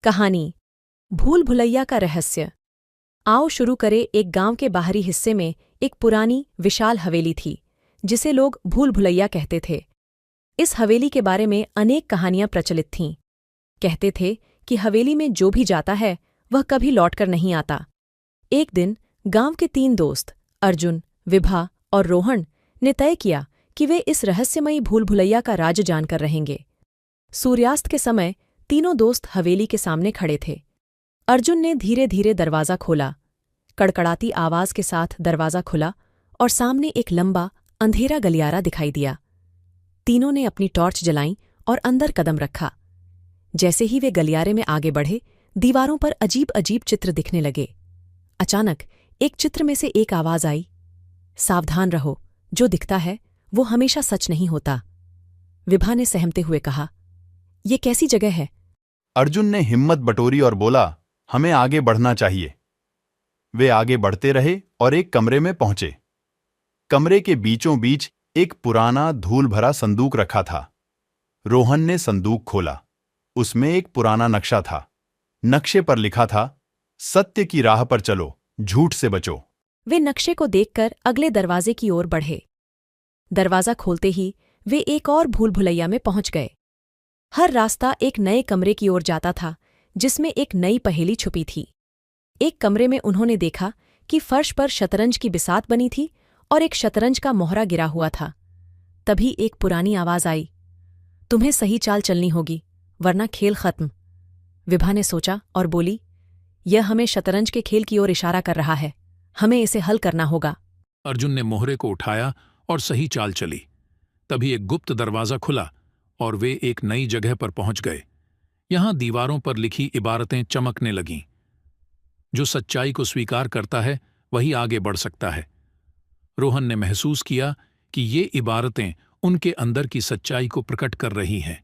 कहानी भूल भुलैया का रहस्य। आओ शुरू करें। एक गांव के बाहरी हिस्से में एक पुरानी विशाल हवेली थी जिसे लोग भूल भुलैया कहते थे। इस हवेली के बारे में अनेक कहानियां प्रचलित थीं। कहते थे कि हवेली में जो भी जाता है वह कभी लौटकर नहीं आता। एक दिन गांव के 3 दोस्त अर्जुन, विभा और रोहन ने तय किया कि वे इस रहस्यमयी भूल भुलैया का राज जानकर रहेंगे। सूर्यास्त के समय तीनों दोस्त हवेली के सामने खड़े थे। अर्जुन ने धीरे धीरे दरवाज़ा खोला। कड़कड़ाती आवाज़ के साथ दरवाज़ा खुला और सामने एक लंबा अंधेरा गलियारा दिखाई दिया। तीनों ने अपनी टॉर्च जलाईं और अंदर कदम रखा। जैसे ही वे गलियारे में आगे बढ़े, दीवारों पर अजीब अजीब चित्र दिखने लगे। अचानक एक चित्र में से एक आवाज़ आई, सावधान रहो, जो दिखता है वो हमेशा सच नहीं होता। विभा ने सहमते हुए कहा, ये कैसी जगह है? अर्जुन ने हिम्मत बटोरी और बोला, हमें आगे बढ़ना चाहिए। वे आगे बढ़ते रहे और एक कमरे में पहुंचे। कमरे के बीचों बीच एक पुराना धूल भरा संदूक रखा था। रोहन ने संदूक खोला। उसमें एक पुराना नक्शा था। नक्शे पर लिखा था, सत्य की राह पर चलो, झूठ से बचो। वे नक्शे को देखकर अगले दरवाजे की ओर बढ़े। दरवाज़ा खोलते ही वे एक और भूल भुलैया में पहुंच गए। हर रास्ता एक नए कमरे की ओर जाता था जिसमें एक नई पहेली छुपी थी। एक कमरे में उन्होंने देखा कि फर्श पर शतरंज की बिसात बनी थी और एक शतरंज का मोहरा गिरा हुआ था। तभी एक पुरानी आवाज़ आई, तुम्हें सही चाल चलनी होगी वरना खेल खत्म। विभा ने सोचा और बोली, यह हमें शतरंज के खेल की ओर इशारा कर रहा है, हमें इसे हल करना होगा। अर्जुन ने मोहरे को उठाया और सही चाल चली। तभी एक गुप्त दरवाज़ा खुला और वे एक नई जगह पर पहुंच गए। यहां दीवारों पर लिखी इबारतें चमकने लगीं। जो सच्चाई को स्वीकार करता है वही आगे बढ़ सकता है। रोहन ने महसूस किया कि ये इबारतें उनके अंदर की सच्चाई को प्रकट कर रही हैं।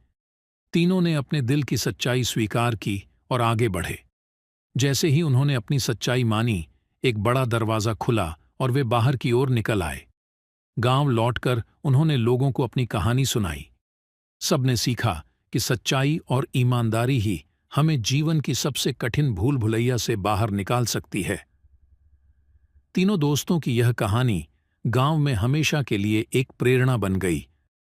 तीनों ने अपने दिल की सच्चाई स्वीकार की और आगे बढ़े। जैसे ही उन्होंने अपनी सच्चाई मानी, एक बड़ा दरवाज़ा खुला और वे बाहर की ओर निकल आए। गांव लौटकर उन्होंने लोगों को अपनी कहानी सुनाई। सबने सीखा कि सच्चाई और ईमानदारी ही हमें जीवन की सबसे कठिन भूल भुलैया से बाहर निकाल सकती है। तीनों दोस्तों की यह कहानी गांव में हमेशा के लिए एक प्रेरणा बन गई